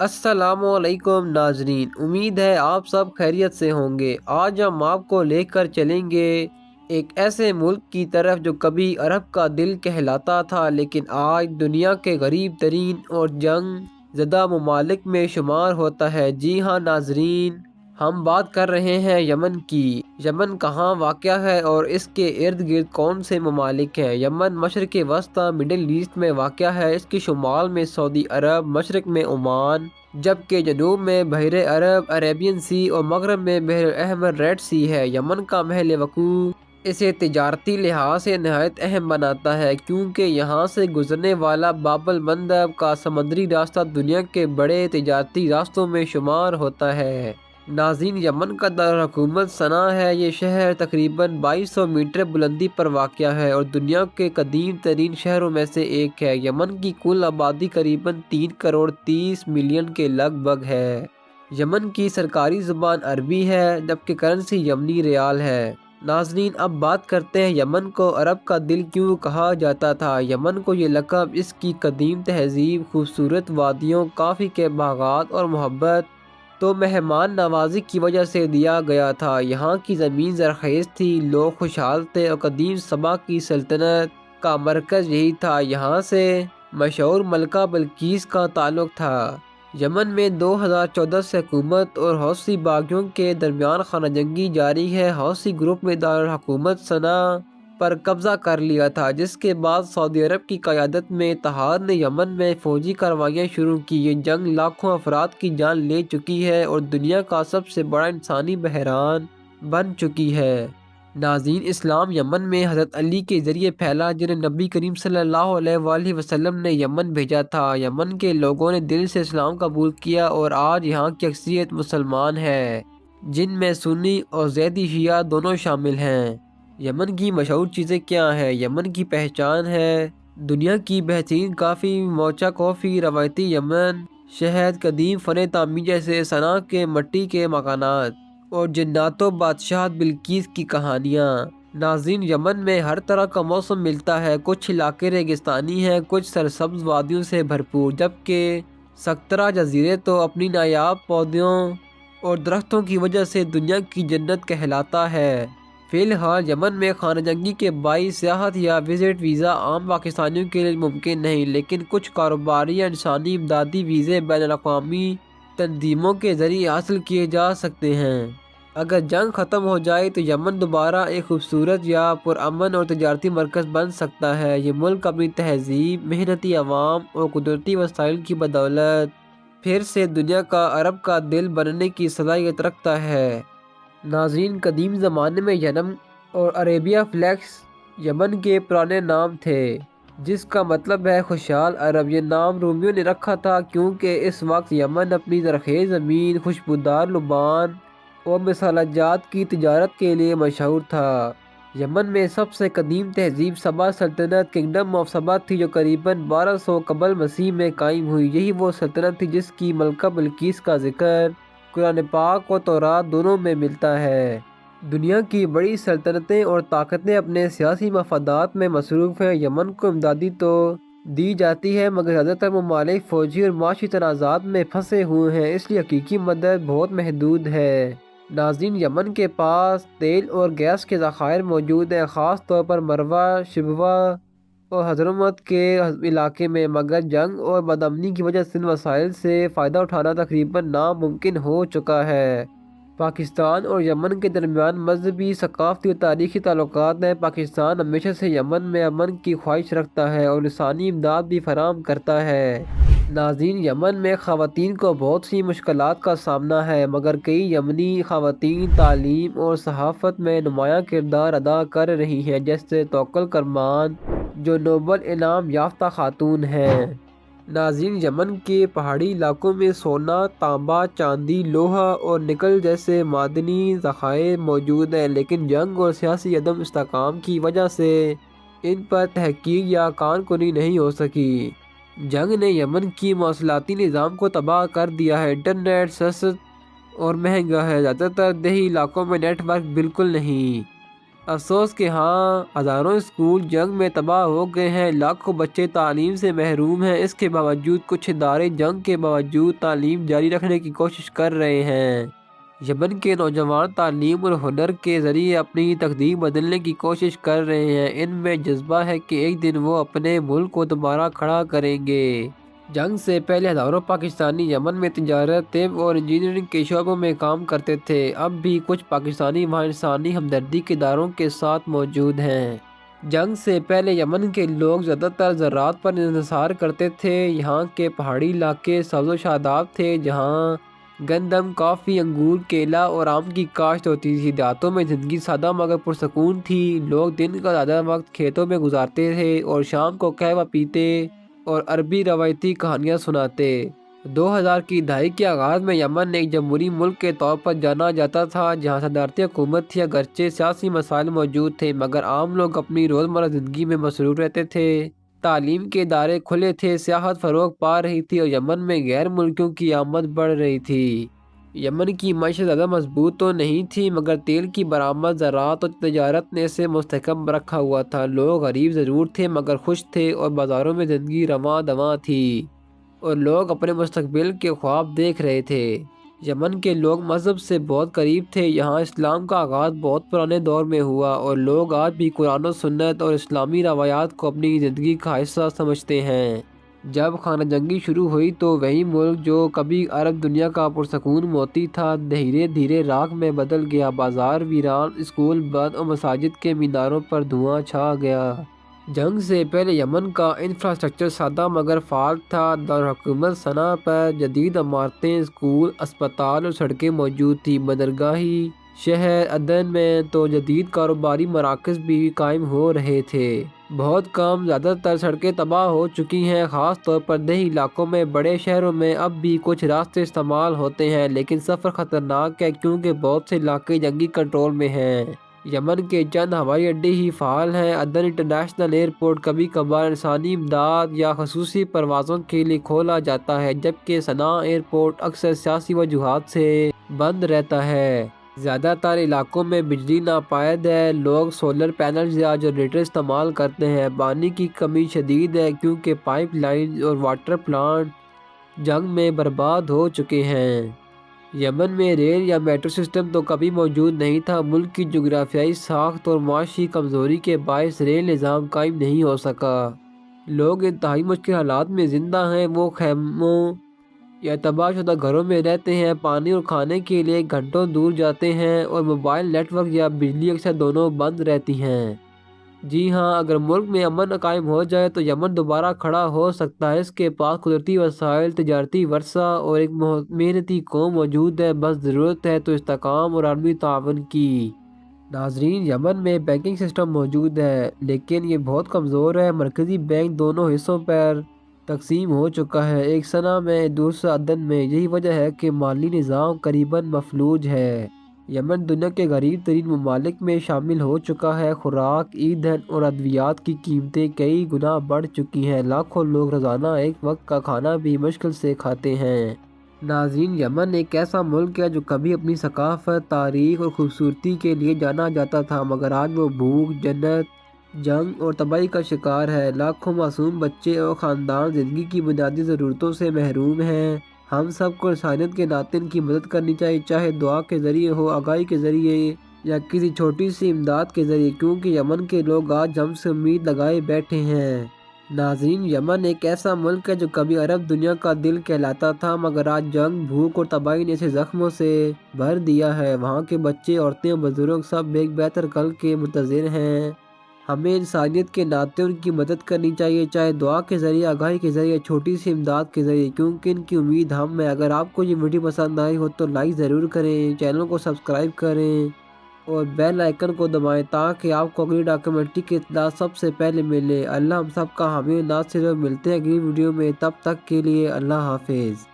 السلام علیکم ناظرین، امید ہے آپ سب خیریت سے ہوں گے۔ آج ہم آپ کو لے کر چلیں گے ایک ایسے ملک کی طرف جو کبھی عرب کا دل کہلاتا تھا لیکن آج دنیا کے غریب ترین اور جنگ زدہ ممالک میں شمار ہوتا ہے۔ جی ہاں ناظرین، ہم بات کر رہے ہیں یمن کی۔ یمن کہاں واقع ہے اور اس کے ارد گرد کون سے ممالک ہیں؟ یمن مشرق وسطی مڈل ایسٹ میں واقع ہے۔ اس کے شمال میں سعودی عرب، مشرق میں عمان، جبکہ جنوب میں بحر عرب، عربین سی اور مغرب میں بحر الاحمر ریڈ سی ہے۔ یمن کا محل وقوع اسے تجارتی لحاظ سے نہایت اہم بناتا ہے کیونکہ یہاں سے گزرنے والا باب المندب کا سمندری راستہ دنیا کے بڑے تجارتی راستوں میں شمار ہوتا ہے۔ ناظرین، یمن کا دارالحکومت صنعا ہے۔ یہ شہر تقریباً 2200 میٹر بلندی پر واقع ہے اور دنیا کے قدیم ترین شہروں میں سے ایک ہے۔ یمن کی کل آبادی قریباً 3 کروڑ 30 ملین کے لگ بھگ ہے۔ یمن کی سرکاری زبان عربی ہے جبکہ کرنسی یمنی ریال ہے۔ ناظرین، اب بات کرتے ہیں یمن کو عرب کا دل کیوں کہا جاتا تھا۔ یمن کو یہ لقب اس کی قدیم تہذیب، خوبصورت وادیوں، کافی کے باغات اور محبت تو مہمان نوازی کی وجہ سے دیا گیا تھا۔ یہاں کی زمین زرخیز تھی، لوگ خوشحال تھے اور قدیم سبا کی سلطنت کا مرکز یہی تھا۔ یہاں سے مشہور ملکہ بلقیس کا تعلق تھا۔ یمن میں 2014 سے حکومت اور حوثی باغیوں کے درمیان خانہ جنگی جاری ہے۔ حوثی گروپ میں دارالحکومت صنعا پر قبضہ کر لیا تھا، جس کے بعد سعودی عرب کی قیادت میں اتحاد نے یمن میں فوجی کارروائیاں شروع کی۔ یہ جنگ لاکھوں افراد کی جان لے چکی ہے اور دنیا کا سب سے بڑا انسانی بحران بن چکی ہے۔ ناظرین، اسلام یمن میں حضرت علی کے ذریعے پھیلا، جنہیں نبی کریم صلی اللہ علیہ وآلہ وسلم نے یمن بھیجا تھا۔ یمن کے لوگوں نے دل سے اسلام قبول کیا اور آج یہاں کی اکثریت مسلمان ہے، جن میں سنی اور زیدی شیعہ دونوں شامل ہیں۔ یمن کی مشہور چیزیں کیا ہیں؟ یمن کی پہچان ہے دنیا کی بہترین کافی، موچا کافی، روایتی یمن شہد، قدیم فن تعمیر جیسے صنعا کے مٹی کے مکانات اور جنات و بادشاہت بلقیس کی کہانیاں۔ ناظرین، یمن میں ہر طرح کا موسم ملتا ہے۔ کچھ علاقے ریگستانی ہیں، کچھ سرسبز وادیوں سے بھرپور، جبکہ سکترا جزیرے تو اپنی نایاب پودوں اور درختوں کی وجہ سے دنیا کی جنت کہلاتا ہے۔ فی الحال یمن میں خانہ جنگی کے باعث سیاحت یا وزٹ ویزا عام پاکستانیوں کے لیے ممکن نہیں، لیکن کچھ کاروباری یا انسانی امدادی ویزے بین الاقوامی تنظیموں کے ذریعے حاصل کیے جا سکتے ہیں۔ اگر جنگ ختم ہو جائے تو یمن دوبارہ ایک خوبصورت یا پرامن اور تجارتی مرکز بن سکتا ہے۔ یہ ملک اپنی تہذیب، محنتی عوام اور قدرتی وسائل کی بدولت پھر سے دنیا کا عرب کا دل بننے کی صلاحیت رکھتا ہے۔ ناظرین، قدیم زمانے میں ینم اور عربیہ فلیکس یمن کے پرانے نام تھے، جس کا مطلب ہے خوشحال عرب۔ یہ نام رومیوں نے رکھا تھا کیونکہ اس وقت یمن اپنی زرخیز زمین، خوشبودار لبان اور مسالہ جات کی تجارت کے لیے مشہور تھا۔ یمن میں سب سے قدیم تہذیب سبا سلطنت، کنگڈم آف سبا تھی، جو قریباً 1200 قبل مسیح میں قائم ہوئی۔ یہی وہ سلطنت تھی جس کی ملکہ بلقیس کا ذکر قرآن پاک و تورات دونوں میں ملتا ہے۔ دنیا کی بڑی سلطنتیں اور طاقتیں اپنے سیاسی مفادات میں مصروف ہیں۔ یمن کو امدادی تو دی جاتی ہے مگر زیادہ تر ممالک فوجی اور معاشی تنازعات میں پھنسے ہوئے ہیں، اس لیے حقیقی مدد بہت محدود ہے۔ ناظرین، یمن کے پاس تیل اور گیس کے ذخائر موجود ہیں، خاص طور پر مروا، شبوہ اور حضرموت کے علاقے میں، مگر جنگ اور بدامنی کی وجہ سے ان وسائل سے فائدہ اٹھانا تقریباً ناممکن ہو چکا ہے۔ پاکستان اور یمن کے درمیان مذہبی، ثقافتی اور تاریخی تعلقات ہیں۔ پاکستان ہمیشہ سے یمن میں امن کی خواہش رکھتا ہے اور انسانی امداد بھی فراہم کرتا ہے۔ ناظرین، یمن میں خواتین کو بہت سی مشکلات کا سامنا ہے، مگر کئی یمنی خواتین تعلیم اور صحافت میں نمایاں کردار ادا کر رہی ہیں، جیسے توکل کرمان جو نوبل انعام یافتہ خاتون ہیں۔ ناظرین، یمن کے پہاڑی علاقوں میں سونا، تانبا، چاندی، لوہا اور نکل جیسے معدنی ذخائر موجود ہیں، لیکن جنگ اور سیاسی عدم استحکام کی وجہ سے ان پر تحقیق یا کان کنی نہیں ہو سکی۔ جنگ نے یمن کی مواصلاتی نظام کو تباہ کر دیا ہے۔ انٹرنیٹ سست اور مہنگا ہے، زیادہ تر دیہی علاقوں میں نیٹ ورک بالکل نہیں افسوس کہ ہاں، ہزاروں اسکول جنگ میں تباہ ہو گئے ہیں، لاکھوں بچے تعلیم سے محروم ہیں۔ اس کے باوجود کچھ ادارے جنگ کے باوجود تعلیم جاری رکھنے کی کوشش کر رہے ہیں۔ یمن کے نوجوان تعلیم اور ہنر کے ذریعے اپنی تقدیر بدلنے کی کوشش کر رہے ہیں۔ ان میں جذبہ ہے کہ ایک دن وہ اپنے ملک کو دوبارہ کھڑا کریں گے۔ جنگ سے پہلے ہزاروں پاکستانی یمن میں تجارت، طب اور انجینئرنگ کے شعبوں میں کام کرتے تھے۔ اب بھی کچھ پاکستانی وہاں انسانی ہمدردی کے اداروں کے ساتھ موجود ہیں۔ جنگ سے پہلے یمن کے لوگ زیادہ تر زراعت پر انحصار کرتے تھے۔ یہاں کے پہاڑی علاقے سبز و شاداب تھے، جہاں گندم، کافی، انگور، کیلا اور آم کی کاشت ہوتی تھی۔ دیہاتوں میں زندگی سادہ مگر پرسکون تھی۔ لوگ دن کا زیادہ وقت کھیتوں میں گزارتے تھے اور شام کو قہوہ پیتے اور عربی روایتی کہانیاں سناتے۔ 2000 کی دہائی کے آغاز میں یمن ایک جمہوری ملک کے طور پر جانا جاتا تھا، جہاں صدارتی حکومت تھی۔ اگرچہ سیاسی مسائل موجود تھے، مگر عام لوگ اپنی روزمرہ زندگی میں مصروف رہتے تھے۔ تعلیم کے ادارے کھلے تھے، سیاحت فروغ پا رہی تھی اور یمن میں غیر ملکیوں کی آمد بڑھ رہی تھی۔ یمن کی معیشت زیادہ مضبوط تو نہیں تھی، مگر تیل کی برآمد، زراعت اور تجارت نے اسے مستحکم رکھا ہوا تھا۔ لوگ غریب ضرور تھے مگر خوش تھے اور بازاروں میں زندگی رواں دواں تھی اور لوگ اپنے مستقبل کے خواب دیکھ رہے تھے۔ یمن کے لوگ مذہب سے بہت قریب تھے۔ یہاں اسلام کا آغاز بہت پرانے دور میں ہوا اور لوگ آج بھی قرآن و سنت اور اسلامی روایات کو اپنی زندگی کا حصہ سمجھتے ہیں۔ جب خانہ جنگی شروع ہوئی تو وہی ملک جو کبھی عرب دنیا کا پرسکون موتی تھا، دھیرے دھیرے راکھ میں بدل گیا۔ بازار ویران، اسکول بند اور مساجد کے میناروں پر دھواں چھا گیا۔ جنگ سے پہلے یمن کا انفراسٹرکچر سادہ مگر فعال تھا۔ دارالحکومت صنعا پر جدید عمارتیں، اسکول، اسپتال اور سڑکیں موجود تھیں۔ بندرگاہی شہر عدن میں تو جدید کاروباری مراکز بھی قائم ہو رہے تھے۔ بہت کم، زیادہ تر سڑکیں تباہ ہو چکی ہیں، خاص طور پر دیہی علاقوں میں۔ بڑے شہروں میں اب بھی کچھ راستے استعمال ہوتے ہیں، لیکن سفر خطرناک ہے کیونکہ بہت سے علاقے جنگی کنٹرول میں ہیں۔ یمن کے چند ہوائی اڈے ہی فعال ہیں۔ عدن انٹرنیشنل ایئرپورٹ کبھی کبھار انسانی امداد یا خصوصی پروازوں کے لیے کھولا جاتا ہے، جبکہ صنعا ایئرپورٹ اکثر سیاسی وجوہات سے بند رہتا ہے۔ زیادہ تر علاقوں میں بجلی ناپائید ہے۔ لوگ سولر پینلز یا جنریٹر استعمال کرتے ہیں۔ پانی کی کمی شدید ہے کیونکہ پائپ لائنز اور واٹر پلانٹ جنگ میں برباد ہو چکے ہیں۔ یمن میں ریل یا میٹرو سسٹم تو کبھی موجود نہیں تھا۔ ملک کی جغرافیائی ساخت اور معاشی کمزوری کے باعث ریل نظام قائم نہیں ہو سکا۔ لوگ انتہائی مشکل حالات میں زندہ ہیں۔ وہ خیموں یا تباہ شدہ گھروں میں رہتے ہیں، پانی اور کھانے کے لیے گھنٹوں دور جاتے ہیں اور موبائل نیٹ ورک یا بجلی اکثر دونوں بند رہتی ہیں۔ جی ہاں، اگر ملک میں امن قائم ہو جائے تو یمن دوبارہ کھڑا ہو سکتا ہے۔ اس کے پاس قدرتی وسائل، تجارتی ورثہ اور ایک محنتی قوم موجود ہے۔ بس ضرورت ہے تو استحکام اور عالمی تعاون کی۔ ناظرین، یمن میں بینکنگ سسٹم موجود ہے لیکن یہ بہت کمزور ہے۔ مرکزی بینک دونوں حصوں پر تقسیم ہو چکا ہے، ایک صنعا میں دوسرا عدن میں۔ یہی وجہ ہے کہ مالی نظام قریباً مفلوج ہے۔ یمن دنیا کے غریب ترین ممالک میں شامل ہو چکا ہے۔ خوراک، ایندھن اور ادویات کی قیمتیں کئی گنا بڑھ چکی ہیں۔ لاکھوں لوگ روزانہ ایک وقت کا کھانا بھی مشکل سے کھاتے ہیں۔ ناظرین، یمن ایک ایسا ملک ہے جو کبھی اپنی ثقافت، تاریخ اور خوبصورتی کے لیے جانا جاتا تھا، مگر آج وہ بھوک، جنت، جنگ اور تباہی کا شکار ہے۔ لاکھوں معصوم بچے اور خاندان زندگی کی بنیادی ضرورتوں سے محروم ہیں۔ ہم سب کو انسانیت کے ناطے ان کی مدد کرنی چاہیے، چاہے دعا کے ذریعے ہو، آگاہی کے ذریعے یا کسی چھوٹی سی امداد کے ذریعے، کیونکہ یمن کے لوگ آج ہم سے امید لگائے بیٹھے ہیں۔ ناظرین، یمن ایک ایسا ملک ہے جو کبھی عرب دنیا کا دل کہلاتا تھا، مگر آج جنگ، بھوک اور تباہی نے اسے زخموں سے بھر دیا ہے۔ وہاں کے بچے، عورتیں اور بزرگ سب ایک بہتر کل کے منتظر ہیں۔ ہمیں انسانیت کے ناطے ان کی مدد کرنی چاہیے، چاہے دعا کے ذریعے، آگاہی کے ذریعے، چھوٹی سی امداد کے ذریعے، کیونکہ ان کی امید ہم ہیں۔ اگر آپ کو یہ ویڈیو پسند آئی ہو تو لائک ضرور کریں، چینل کو سبسکرائب کریں اور بیل آئیکن کو دبائیں تاکہ آپ کو اگلی ڈاکیومنٹری کی اطلاع سب سے پہلے ملے۔ اللہ ہم سب کا حامی و ناصر۔ ملتے ہیں اگلی ویڈیو میں، تب تک کے لیے اللہ حافظ۔